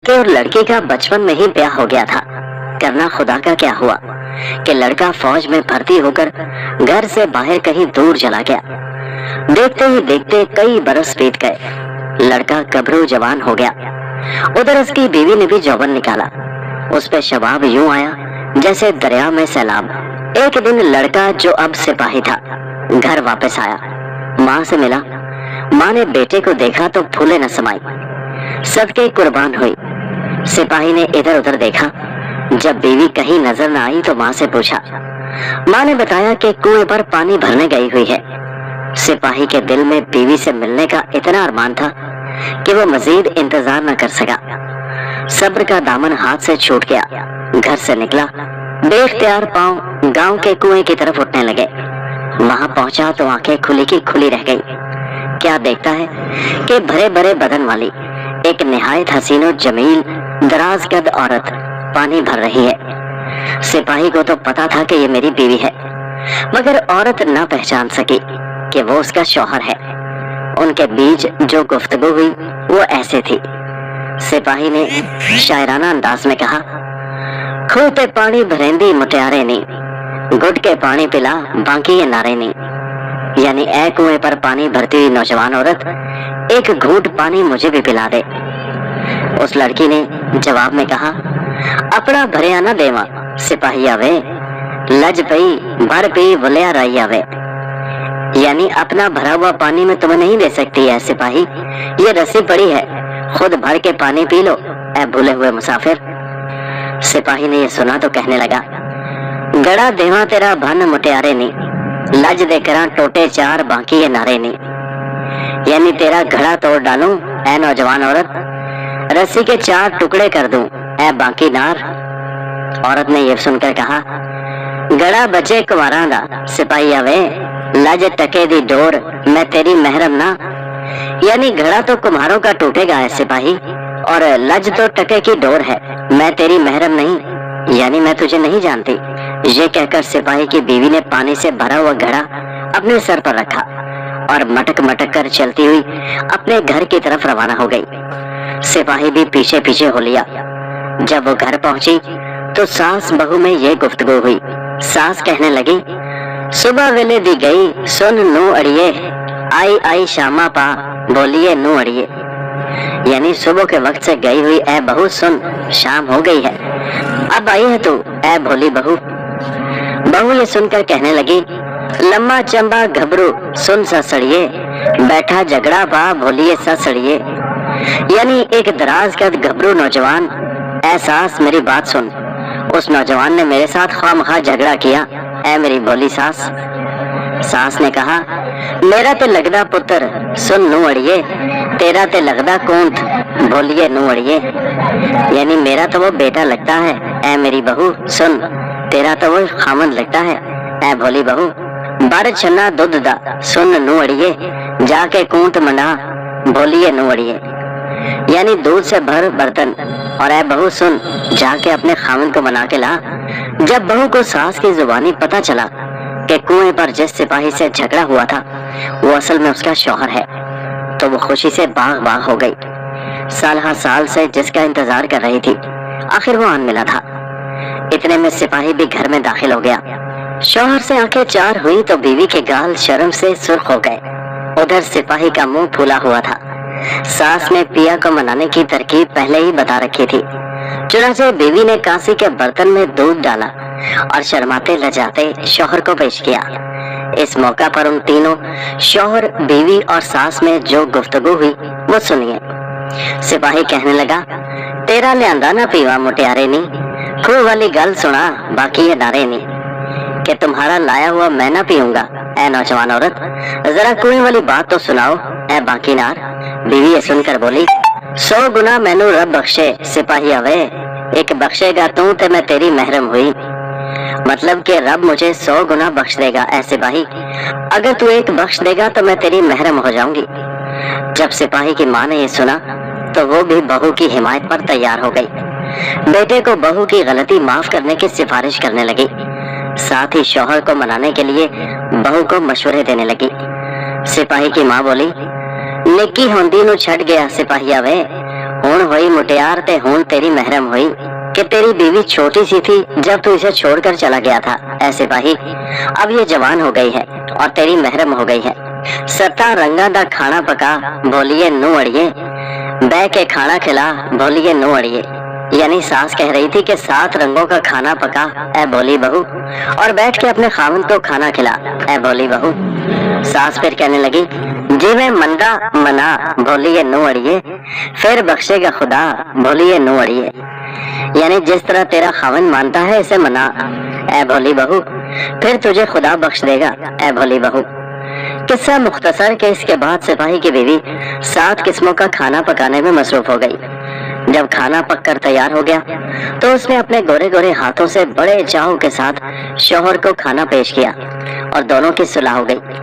कि और लड़की का बचपन में ही ब्याह हो गया था। करना खुदा का क्या हुआ कि लड़का फौज में भर्ती होकर घर से बाहर कहीं दूर चला गया। देखते ही देखते कई बरस बीत गए। लड़का गभरू जवान हो गया। उधर उसकी बीवी ने भी जौबन निकाला। उस पे शबाब यूं आया जैसे दरिया में सैलाब। एक दिन लड़का जो अब सिपाही था घर वापस आया। माँ से मिला। माँ ने बेटे को देखा तो फूले न समाई, सदके कुर्बान हुई। सिपाही ने इधर उधर देखा। जब बीवी कहीं नजर न आई तो माँ से पूछा। माँ ने बताया कि कुएं पर पानी भरने गई हुई है। सिपाही के दिल में बीवी से मिलने का इतना अरमान था कि वो मजीद इंतजार न कर सका। सब्र का दामन हाथ से छूट गया। घर से निकला, बेख्तियार पांव गांव के कुएं की तरफ उठने लगे। वहां पहुंचा तो आंखें खुली की खुली रह गई। क्या देखता है कि भरे भरे बदन वाली एक निहायत हसीनो जमील दराज कद औरत पानी भर रही है। सिपाही को तो पता था कि ये मेरी बीवी है, मगर औरत ना पहचान सकी कि वो उसका शौहर है। उनके बीच जो गुफ्तगू हुई वो ऐसे थी। सिपाही ने शायराना अंदाज में कहा, खूह पे पानी भरेंदी मुटियारे नी, गुट के पानी पिला बाकी ये नारे नी। यानी ऐ कुएं पर पानी भरती हुई नौजवान औरत, एक घूंट पानी मुझे भी पिला दे। उस लड़की ने जवाब में कहा, अपना भरिया ना देवा सिपाही आवे, लज पई भर पी बुलिया राई आवे। यानी अपना भरा हुआ पानी में तुम्हें नहीं दे सकती है सिपाही, ये रस्सी पड़ी है, खुद भर के पानी पी लो ऐ भूले हुए मुसाफिर। सिपाही ने ये सुना तो कहने लगा, गड़ा देवा तेरा भन मुटियारे नी, लज दे करा टोटे चार बाकी ये नारे नी। यानी तेरा घड़ा तोड़ डालूं ऐ नौजवान औरत, रस्सी के 4 टुकड़े कर दूं ऐ बाकी नार। औरत ने ये सुनकर कहा, गड़ा बचे कुमारां दा सिपाही आवे, लज टके दी डोर मैं तेरी महरम ना। यानी घड़ा तो कुम्हारों का टूटेगा है सिपाही, और लज तो टके की डोर है, मैं तेरी महरम नहीं, यानी मैं तुझे नहीं जानती। ये कहकर सिपाही की बीवी ने पानी से भरा हुआ घड़ा अपने सर पर रखा और मटक मटक कर चलती हुई अपने घर की तरफ रवाना हो गई। सिपाही भी पीछे पीछे हो लिया। जब वो घर पहुंची तो सास बहू में ये गुफ्तगू हुई। सास कहने लगी, सुबह वेले दी गई सुन नू अड़िए, आई आई शामा पा बोलिए नू अड़िए। यानी सुबह के वक्त से गई हुई ऐ बहू सुन, शाम हो गई है, अब आई है तू ऐ भोली बहू। बहू ये सुनकर कहने लगी, लम्मा चंबा घबरू सुन सा सड़िए, बैठा झगड़ा पा भोलिए सा सड़िए। यानी एक दराज कद घबरू नौजवान, ऐ सास मेरी बात सुन, उस नौजवान ने मेरे साथ खामखा झगड़ा किया ऐ मेरी भोली सास। सास ने कहा, मेरा ते लगदा पुत्र सुन नू अड़िए, तेरा ते लगदा कूंठ भोलिए नू अड़िए। यानी मेरा तो वो बेटा लगता है ऐ मेरी बहू सुन, तेरा तो वो खामन लगता है ऐ भोली बहू। बार छन्ना दूध दा सुन नू अड़िए, जाके कूंठ मंडा भोलिए नू अड़िए। यानी दूध से भर बर्तन और ऐ बहू सुन, जाके अपने खामन को मना के ला। जब बहू को सास की जुबानी पता चला कि कुएं पर जिस सिपाही से झगड़ा हुआ था वो असल में उसका शौहर है, तो वो खुशी से बाग बाग हो गई। साल हर साल से जिसका इंतजार कर रही थी, आखिर वो आन मिला था। इतने में सिपाही भी घर में दाखिल हो गया। शौहर से आंखें चार हुई तो बीवी के गाल शर्म से सुर्ख हो गए। उधर सिपाही का मुंह फूला हुआ था। सास ने पिया को मनाने की तरकीब पहले ही बता रखी थी। चुनाचे बीवी ने कांसी के बर्तन में दूध डाला और शर्माते लजाते शौहर को पेश किया। इस मौका पर उन तीनों शौहर, बीवी और सास में जो गुफ्तगू हुई वो सुनिए। सिपाही कहने लगा, तेरा लियांदा ना पीवा मुटियारे नी, खूह वाली गल सुना बाकी ये नारे नी, कि तुम्हारा लाया हुआ मैं ना पीऊंगा ऐ नौजवान औरत, जरा कुएं वाली बात तो सुनाओ ऐ बाकी नार। बीवी ये सुनकर बोली, 100 गुना मैनू रब बख्शे सिपाही आवे, एक बख्शेगा तू ते मैं तेरी महरम हुई। मतलब कि रब मुझे 100 गुना बख्श देगा ऐ सिपाही, अगर तू एक बख्श देगा तो मैं तेरी महरम हो जाऊंगी। जब सिपाही की माँ ने ये सुना तो वो भी बहू की हिमायत पर तैयार हो गई। बेटे को बहू की गलती माफ करने की सिफारिश करने लगी। साथ ही शौहर को मनाने के लिए बहू को मशवरे देने लगी। सिपाही की माँ बोली, नेकी होंदी नू छड़ गया सिपाही आवे, हूण हुई मुटियार ते हूण तेरी महरम हुई कि तेरी बीवी छोटी सी थी जब तू इसे छोड़कर चला गया था। ऐसे भाई अब ये जवान हो गई है और तेरी महरम हो गई है। सत्ता रंगा दा खाना पका बोलिए नू अड़िए, बै के खाना खिला बोलिए नू अड़िए। यानी सास कह रही थी कि 7 रंगों का खाना पका ऐ भोली बहू, और बैठ के अपने खावन को खाना खिला ऐ भोली बहू। सास फिर कहने लगी, जी मैं मंदा मना बोलिए नू अड़िए, फिर बख्शेगा खुदा बोलिए नू अड़िए। यानी जिस तरह तेरा खावन मानता है इसे मना ऐ भोली बहू, फिर तुझे खुदा बख्श देगा ऐ भोली बहू। किस्सा मुख्तसर के इसके बाद सिपाही की बीवी 7 किस्मों का खाना पकाने में मसरूफ हो गई। जब खाना पककर तैयार हो गया तो उसने अपने गोरे गोरे हाथों से बड़े चाव के साथ शौहर को खाना पेश किया और दोनों की सुलह हो गई।